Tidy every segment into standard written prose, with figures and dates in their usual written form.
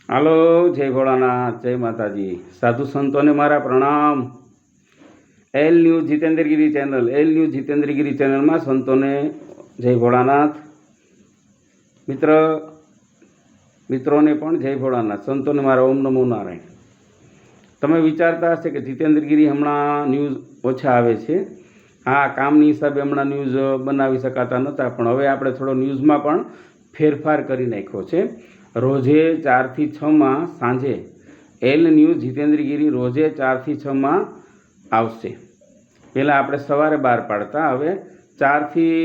હાલો, જય ભોળાનાથ, જય માતાજી. સાધુ સંતોને મારા પ્રણામ. L news Jitendragiri channel, L news Jitendragiri ચેનલમાં સંતોને જય ભોળાનાથ. મિત્રોને પણ જય ભોળાનાથ. સંતોને મારા ઓમ નમો નારાયણ. તમે વિચારતા હશે કે જીતેન્દ્રગીરી હમણાં ન્યૂઝ ઓછા આવે છે. હા, કામની હિસાબે હમણાં ન્યૂઝ બનાવી શકાતા નહોતા, પણ હવે આપણે થોડો ન્યૂઝમાં પણ ફેરફાર કરી નાખ્યો છે. રોજે 4 થી 6 સાંજે એલ ન્યૂઝ જીતેન્દ્રગીરી રોજે 4 થી 6 આવશે. પહેલાં આપણે સવારે બહાર પાડતા, હવે 4 થી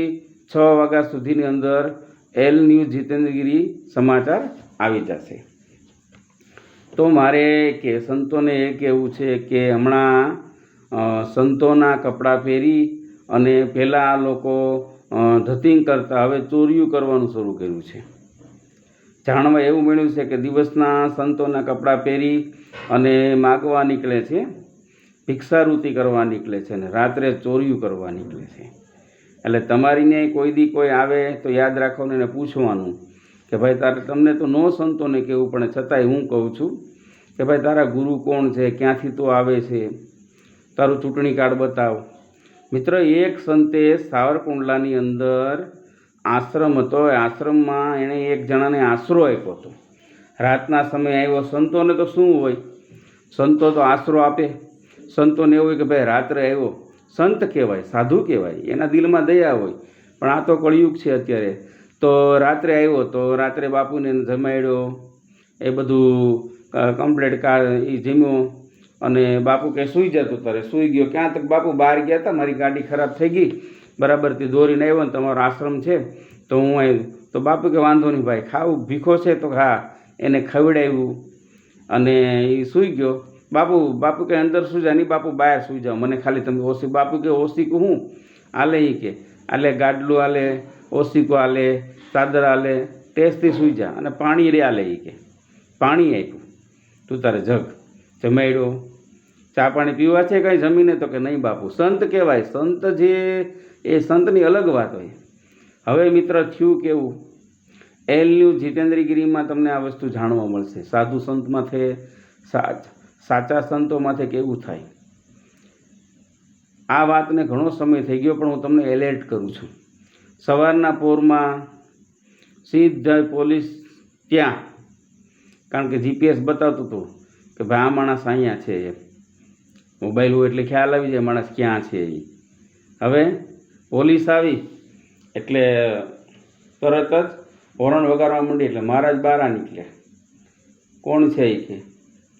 6 વાગ્યા સુધીની અંદર એલ ન્યૂઝ જીતેન્દ્રગીરી સમાચાર આવી જશે. તો મારે કે સંતોને એ કહેવું છે કે હમણાં સંતોના કપડાં પહેરી અને પહેલાં આ લોકો ધતિંગ કરતા, હવે ચોરીઓ કરવાનું શરૂ કર્યું છે. જાણવા એવું મળ્યું છે કે દિવસના સંતોના કપડાં પહેરી અને માગવા નીકળે છે, ભિક્ષાવૃત્તિ કરવા નીકળે છે અને રાત્રે ચોરીઓ કરવા નીકળે છે. એટલે તમારીને કોઈ દી કોઈ આવે તો યાદ રાખવાનું, એને પૂછવાનું કે ભાઈ તમને તો નો સંતોને કહેવું, પણ છતાંય હું કહું છું કે ભાઈ તારા ગુરુ કોણ છે, ક્યાંથી તો આવે છે, તારું ચૂંટણી કાર્ડ બતાવ. મિત્ર, એક સંતે સાવરકુંડલાની અંદર આશ્રમ હતો. આશ્રમમાં એણે એક જણાને આશરો આપ્યો હતો. રાતના સમયે આવ્યો. સંતોને તો શું હોય, સંતો તો આશરો આપે. સંતોને એવું હોય કે ભાઈ રાત્રે આવ્યો, સંત કહેવાય, સાધુ કહેવાય, એના દિલમાં દયા હોય. પણ આ તો કળિયુગ છે અત્યારે. તો રાત્રે આવ્યો તો રાત્રે બાપુને જમાડ્યો, એ બધું કમ્પ્લેટ એ જમ્યો અને બાપુ કે સૂઈ જતો, તારે સૂઈ ગયો. ક્યાં તક બાપુ બહાર ગયા હતા, મારી ગાડી ખરાબ થઈ ગઈ, બરાબરથી દોરીને આવ્યો ને તમારો આશ્રમ છે તો હું આવ્યું. તો બાપુ કે વાંધો નહીં ભાઈ, ખાવું ભીખો છે તો હા, એને ખવડાવ્યું અને એ સૂઈ ગયો. બાપુ કે અંદર સૂઈ જા, નહીં બાપુ બહાર સૂઈ જાઓ, મને ખાલી તમે ઓછી. બાપુ કે ઓશીકું હું આલે, એ કે આલે ગાડલું આલે, ઓશીકું આલે, ચાદર આલે, ટેસ્ટથી સૂઈ જા અને પાણી રે આલે. એ કે પાણી આપ્યું, તું તારે જગ જમાડ્યો. ચા પાણી પીવા છે કાંઈ જમીને? તો કે નહીં બાપુ. સંત કહેવાય. સંત જે એ સંતની અલગ વાત હોય. હવે મિત્ર, થયું કેવું, એલ ન્યૂઝ જીતેન્દ્રગીરીમાં તમને આ વસ્તુ જાણવા મળશે. સાધુ સંતમાંથી, સાચા સંતોમાંથી કેવું થાય. આ વાતને ઘણો સમય થઈ ગયો, પણ હું તમને એલર્ટ કરું છું. સવારના પોરમાં સીધા પોલીસ ત્યાં, કારણ કે જીપીએસ બતાવતું હતું કે ભાઈ આ માણસ અહીંયા છે. મોબાઈલ હોય એટલે ખ્યાલ આવી જાય માણસ ક્યાં છે એ. હવે પોલીસ આવી એટલે તરત જ હોર્ન વગાડવા માંડી. એટલે મહારાજ બહાર નીકળ્યા. કોણ છે એ કે?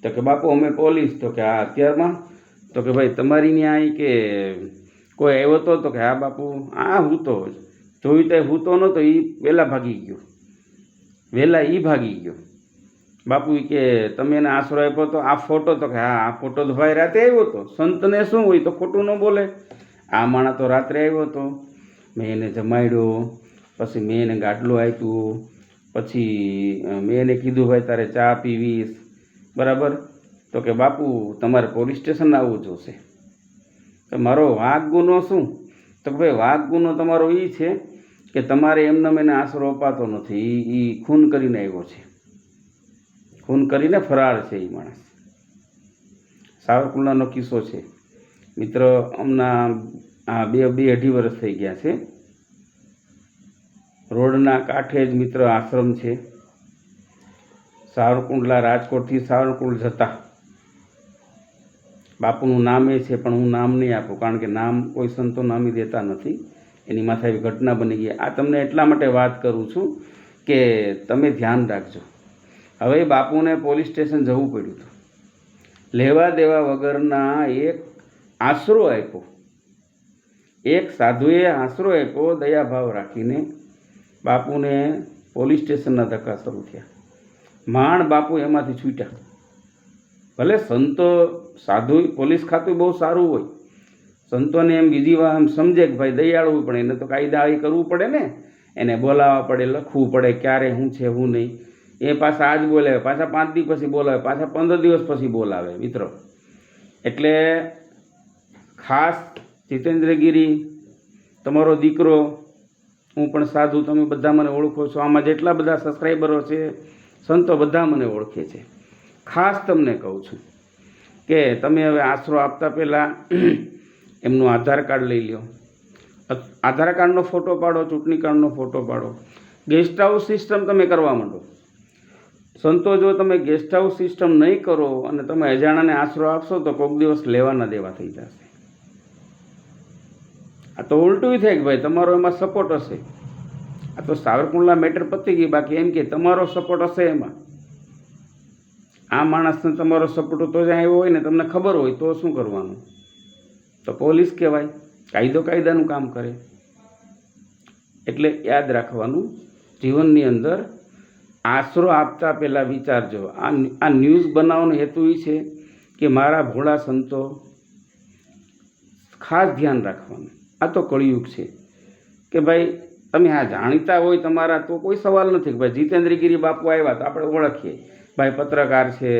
તો કે બાપુ અમે પોલીસ. તો કે હા, અત્યારમાં? તો કે ભાઈ તમારી ત્યાં કે કોઈ આવ્યો હતો? તો કે હા બાપુ, હું તો જોયું તો હું તો નહોતો, એ વહેલા ભાગી ગયો. બાપુ કે તમે એને આશરો આપ્યો તો આ ફોટો? તો કે હા, આ ફોટો તો ભાઈ રાતે આવ્યો હતો. સંતને શું હોય, તો ખોટું ન બોલે. આ માણસ તો રાત્રે આવ્યો હતો, મેં એને જમાડ્યો, પછી મેં એને ગાડલો આપ્યું, પછી મેં એને કીધું ભાઈ તારે ચા પીવીશ, બરાબર? તો કે બાપુ તમારે પોલીસ સ્ટેશન આવવું જોશે. તો મારો વાઘ ગુનો શું? તો કે ભાઈ વાઘ ગુનો તમારો એ છે કે તમારે એમને એને આશરો અપાતો નથી. એ ખૂન કરીને આવ્યો છે, ખૂન કરીને ફરાર છે એ માણસ. સાવરકુંડલાનો કિસ્સો છે મિત્ર. હમણાં 2-2.5 વર્ષ થઈ ગયા છે. રોડના કાંઠે જ મિત્ર આશ્રમ છે. સાવરકુંડલા, રાજકોટથી સાવરકુંડ જતા બાપુનું નામ એ છે, પણ હું નામ નહીં આપું, કારણ કે નામ કોઈ સંતો નામી દેતા નથી. એની માથે આવી ઘટના બની ગઈ. આ તમને એટલા માટે વાત કરું છું કે તમે ધ્યાન રાખજો. હવે બાપુને પોલીસ સ્ટેશન જવું પડ્યું હતું. લેવા દેવા વગરના એક આશરો આપ્યો, એક સાધુએ આશરો આપ્યો, દયાભાવ રાખીને. બાપુને પોલીસ સ્ટેશનના ધક્કા શરૂ થયા. માંડ બાપુ એમાંથી છૂટ્યા. ભલે સંતો, સાધુ, પોલીસ ખાતું બહુ સારું હોય, સંતોને એમ બીજી વાર એમ સમજે કે ભાઈ દયાળુ, પણ એને તો કાયદા એ કરવું પડે ને. એને બોલાવવા પડે, લખવું પડે ક્યારે શું છે શું નહીં. એ પાછા આજ બોલાવે, પાછા 5 દિવસ પછી બોલાવે, પાછા 15 દિવસ પછી બોલાવે મિત્રો. એટલે ખાસ જીતેન્દ્રગીરી તમારો દીકરો, હું પણ સાધુ, તમે બધા મને ઓળખો છો. આમાં જેટલા બધા સબસ્ક્રાઈબરો છે સંતો બધા મને ઓળખે છે. ખાસ તમને કહું છું કે તમે હવે આશરો આપતા પહેલાં એમનું આધાર કાર્ડ લઈ લો. આધાર કાર્ડનો ફોટો પાડો, ચૂંટણી કાર્ડનો ફોટો પાડો. ગેસ્ટ હાઉસ સિસ્ટમ તમે કરવા માંડો. સંતો જો તમે ગેસ્ટ હાઉસ સિસ્ટમ નહીં કરો અને તમે અજાણાને આશરો આપશો તો કોઈક દિવસ લેવાના દેવા થઈ જશે. આ તો ઉલટું થાય કે ભાઈ તમારો એમાં સપોર્ટ હશે. આ તો સાવરકુંડલા મેટર પતી ગઈ. બાકી એમ કે તમારો સપોર્ટ હશે એમાં. આ માણસને તમારો સપોર્ટ તો જ્યાં આવ્યો હોય ને તમને ખબર હોય તો શું કરવાનું? તો પોલીસ કહેવાય, કાયદાનું કામ કરે. એટલે યાદ રાખવાનું, જીવનની અંદર આશરો આપતા પહેલાં વિચારજો. આ ન્યૂઝ બનાવવાનો હેતુ એ છે કે મારા ભોળા સંતો ખાસ ધ્યાન રાખવાનું. આ તો કળિયુગ છે કે ભાઈ તમે આ જાણીતા હોય તમારા તો કોઈ સવાલ નથી કે ભાઈ જીતેન્દ્રગીરી બાપુ આવ્યા તો આપણે ઓળખીએ, ભાઈ પત્રકાર છે,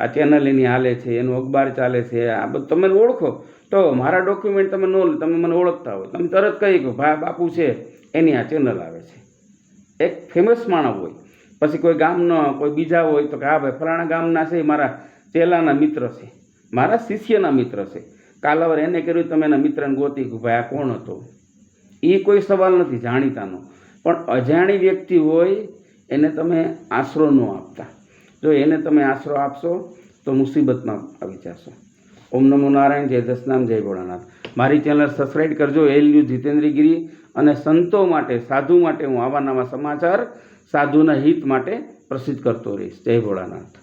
આ ચેનલ એની હાલે છે, એનું અખબાર ચાલે છે, આ બધું તમે ઓળખો. તો મારા ડોક્યુમેન્ટ તમે ન લો, તમે મને ઓળખતા હોય, તમે તરત કહી કે ભાઈ બાપુ છે એની આ ચેનલ આવે છે. એક ફેમસ માણસ હોય, પછી કોઈ ગામનો કોઈ બીજા હોય તો કે હા ભાઈ ફલાણા ગામના છે, મારા ચેલાના મિત્ર છે, મારા શિષ્યના મિત્ર છે. કાલાવર એને કર્યું, તમે એના મિત્રને ગોતી કે ભાઈ આ કોણ હતો. એ કોઈ સવાલ નથી જાણીતાનો. પણ અજાણી વ્યક્તિ હોય એને તમે આશરો ન આપતા. જો એને તમે આશરો આપશો તો મુસીબતમાં આવી જશો. ઓમ નમો નારાયણ. જય દશનામ, જય ભોળાનાથ. મારી ચેનલ સબસ્ક્રાઈબ કરજો. એલયુ જીતેન્દ્રગીરી. અને સંતો માટે, સાધુ માટે હું આવા નવા સમાચાર સાધુના હિત માટે પ્રસિદ્ધ કરતો રહીશ. જય ભોળાનાથ.